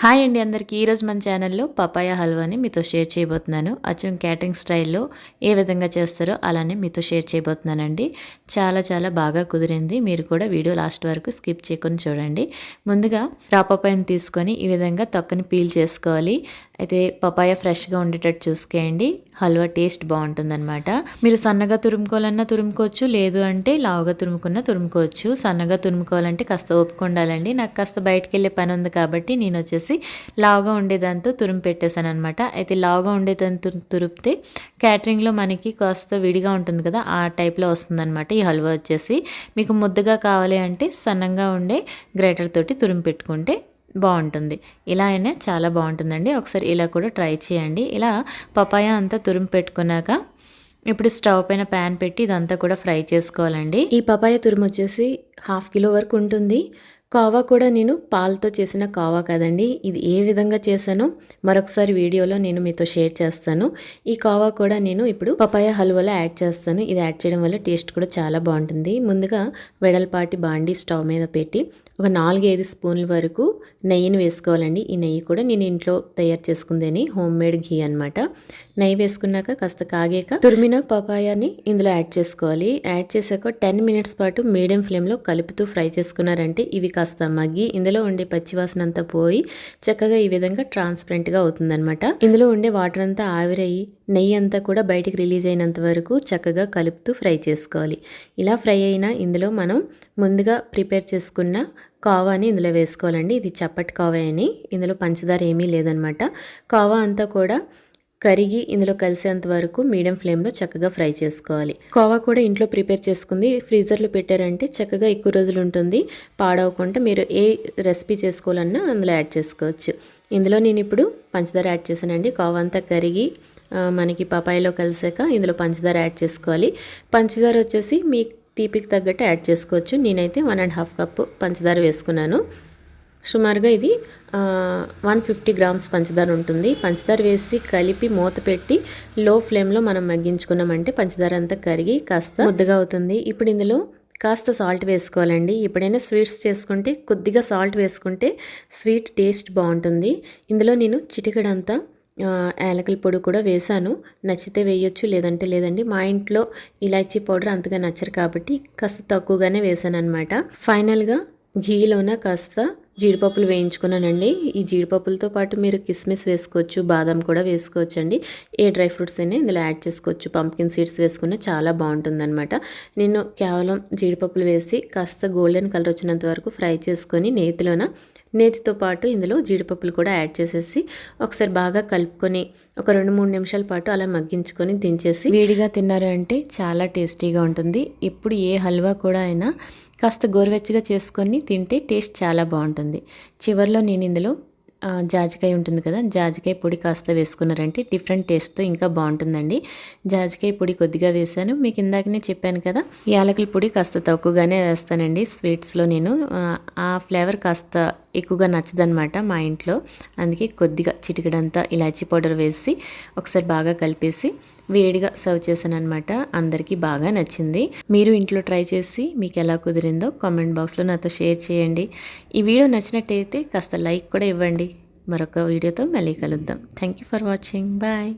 Hi అండి అందరికీ ఈరోజు మన ఛానల్లో పపాయ హల్వాని మీతో షేర్ చేయబోతున్నాను. అచ్చం క్యాటరింగ్ స్టైల్లో ఏ విధంగా చేస్తారో అలానే మీతో షేర్ చేయబోతున్నానండి. చాలా బాగా కుదిరింది. మీరు కూడా వీడియో లాస్ట్ వరకు స్కిప్ చేయకుండా చూడండి. ముందుగా రా పపాయని తీసుకొని ఈ విధంగా తొక్కని పీల్ చేసుకోవాలి. అయితే పపాయ ఫ్రెష్గా ఉండేటట్టు చూసుకోండి. హల్వా టేస్ట్ బాగుంటుందన్నమాట. మీరు సన్నగా తురుముకోవాలన్నా తురుముకోవచ్చు, లేదు అంటే లావుగా తురుముకోవచ్చు. సన్నగా తురుముకోవాలంటే కాస్త ఓపిక ఉండాలండి. నాకు కాస్త బయటకు వెళ్ళే పని ఉంది కాబట్టి నేను వచ్చేసి లావుగా ఉండేదాంతో తురుము పెట్టేశాను అనమాట. అయితే లావుగా ఉండేదాంతో తురిపితే క్యాటరింగ్లో మనకి కాస్త విడిగా ఉంటుంది కదా, ఆ టైప్లో వస్తుందన్నమాట ఈ హల్వా వచ్చేసి. మీకు ముద్దగా కావాలి అంటే సన్నంగా ఉండే గ్రేటర్ తోటి తురుము పెట్టుకుంటే బాగుంటుంది. ఇలా అయినా చాలా బాగుంటుందండి. ఒకసారి ఇలా కూడా ట్రై చేయండి. ఇలా పపాయ అంతా తురుము పెట్టుకున్నాక ఇప్పుడు స్టవ్ పైన ప్యాన్ పెట్టి ఇదంతా కూడా ఫ్రై చేసుకోవాలండి. ఈ పపాయ తురుము వచ్చేసి 1/2 కిలో వరకు ఉంటుంది. కావా కూడా నేను పాలతో చేసిన కావా కదండి. ఇది ఏ విధంగా చేశానో మరొకసారి వీడియోలో నేను మీతో షేర్ చేస్తాను. ఈ కావా కూడా నేను ఇప్పుడు పపాయ హల్వాలో యాడ్ చేస్తాను. ఇది యాడ్ చేయడం వల్ల టేస్ట్ కూడా చాలా బాగుంటుంది. ముందుగా వెడల్పాటి బాండి స్టవ్ మీద పెట్టి ఒక 4-5 స్పూన్ల వరకు నెయ్యిని వేసుకోవాలండి. ఈ నెయ్యి కూడా నేను ఇంట్లో తయారు చేసుకుందేని హోమ్ మేడ్ ఘీ అనమాట. నెయ్యి వేసుకున్నాక కాస్త కాగాక తురిమిన పపాయాని ఇందులో యాడ్ చేసుకోవాలి. యాడ్ చేశాక 10 మినిట్స్ పాటు మీడియం ఫ్లేమ్లో కలుపుతూ ఫ్రై చేసుకున్నారంటే ఇవి కాస్త మగ్గి ఇందులో ఉండే పచ్చివాసన అంతా పోయి చక్కగా ఈ విధంగా ట్రాన్స్పరెంట్గా అవుతుందన్నమాట. ఇందులో ఉండే వాటర్ అంతా ఆవిరయ్యి నెయ్యి అంతా కూడా బయటికి రిలీజ్ అయినంత వరకు చక్కగా కలుపుతూ ఫ్రై చేసుకోవాలి. ఇలా ఫ్రై అయినా ఇందులో మనం ముందుగా ప్రిపేర్ చేసుకున్న కావాని ఇందులో వేసుకోవాలండి. ఇది చప్పటి కావా అని, ఇందులో పంచదార ఏమీ లేదనమాట. కావా అంతా కూడా కరిగి ఇందులో కలిసేంత వరకు మీడియం ఫ్లేమ్లో చక్కగా ఫ్రై చేసుకోవాలి. కోవా కూడా ఇంట్లో ప్రిపేర్ చేసుకుంది ఫ్రీజర్లో పెట్టారంటే చక్కగా ఎక్కువ రోజులు ఉంటుంది. పాడవకుండా మీరు ఏ రెసిపీ చేసుకోవాలన్నా అందులో యాడ్ చేసుకోవచ్చు. ఇందులో నేను ఇప్పుడు పంచదార యాడ్ చేశానండి. కోవా అంతా కరిగి మనకి పపాయలో కలిసాక ఇందులో పంచదార యాడ్ చేసుకోవాలి. పంచదార వచ్చేసి మీ తీపికి తగ్గట్టు యాడ్ చేసుకోవచ్చు. నేనైతే 1.5 కప్పు పంచదార వేసుకున్నాను. సుమారుగా ఇది 150 గ్రామ్స్ పంచదార ఉంటుంది. పంచదార వేసి కలిపి మూత పెట్టి లో ఫ్లేమ్లో మనం మగ్గించుకున్నామంటే పంచదార అంతా కరిగి కాస్త ముద్దగా అవుతుంది. ఇప్పుడు ఇందులో కాస్త సాల్ట్ వేసుకోవాలండి. ఎప్పుడైనా స్వీట్స్ చేసుకుంటే కొద్దిగా సాల్ట్ వేసుకుంటే స్వీట్ టేస్ట్ బాగుంటుంది. ఇందులో నేను చిటికెడంతా యాలకుల పొడి కూడా వేశాను. నచ్చితే వేయొచ్చు, లేదంటే లేదండి. మా ఇంట్లో ఇలాచీ పౌడర్ అంతగా నచ్చరు కాబట్టి కాస్త తక్కువగానే వేశాను అనమాట. ఫైనల్గా ఘీలోన కాస్త జీడిపప్పులు వేయించుకున్నానండి. ఈ జీడిపప్పులతో పాటు మీరు కిస్మిస్ వేసుకోవచ్చు, బాదం కూడా వేసుకోవచ్చు అండి. ఏ డ్రై ఫ్రూట్స్ అయినా ఇందులో యాడ్ చేసుకోవచ్చు. పంప్కిన్ సీడ్స్ వేసుకున్న చాలా బాగుంటుందన్నమాట. నేను కేవలం జీడిపప్పులు వేసి కాస్త గోల్డెన్ కలర్ వచ్చినంత వరకు ఫ్రై చేసుకొని నేతితో పాటు ఇందులో జీడిపప్పులు కూడా యాడ్ చేసేసి ఒకసారి బాగా కలుపుకొని ఒక 2-3 నిమిషాల పాటు అలా మగ్గించుకొని దించేసి వేడిగా తిన్నారు అంటే చాలా టేస్టీగా ఉంటుంది. ఇప్పుడు ఏ హల్వా కూడా అయినా కాస్త గోరువెచ్చగా చేసుకొని తింటే టేస్ట్ చాలా బాగుంటుంది. చివరిలో నేను ఇందులో జాజికాయ ఉంటుంది కదా, జాజికాయ పొడి కాస్త వేసుకున్నారంటే డిఫరెంట్ టేస్ట్తో ఇంకా బాగుంటుందండి. జాజికాయ పొడి కొద్దిగా వేసాను. మీకు ఇందాకనే చెప్పాను కదా, యాలకుల పొడి కాస్త తక్కువగానే వేస్తానండి స్వీట్స్లో. నేను ఆ ఫ్లేవర్ కాస్త ఎక్కువగా నచ్చదనమాట మా ఇంట్లో. అందుకే కొద్దిగా చిటికెడంతా ఇలాచీ పౌడర్ వేసి ఒకసారి బాగా కలిపేసి వేడిగా సర్వ్ చేశాను అనమాట. అందరికీ బాగా నచ్చింది. మీరు ఇంట్లో ట్రై చేసి మీకు ఎలా కుదిరిందో కామెంట్ బాక్స్లో నాతో షేర్ చేయండి. ఈ వీడియో నచ్చినట్టయితే కాస్త లైక్ కూడా ఇవ్వండి. మరొక వీడియోతో మళ్ళీ కలుద్దాం. Thank you for watching. Bye.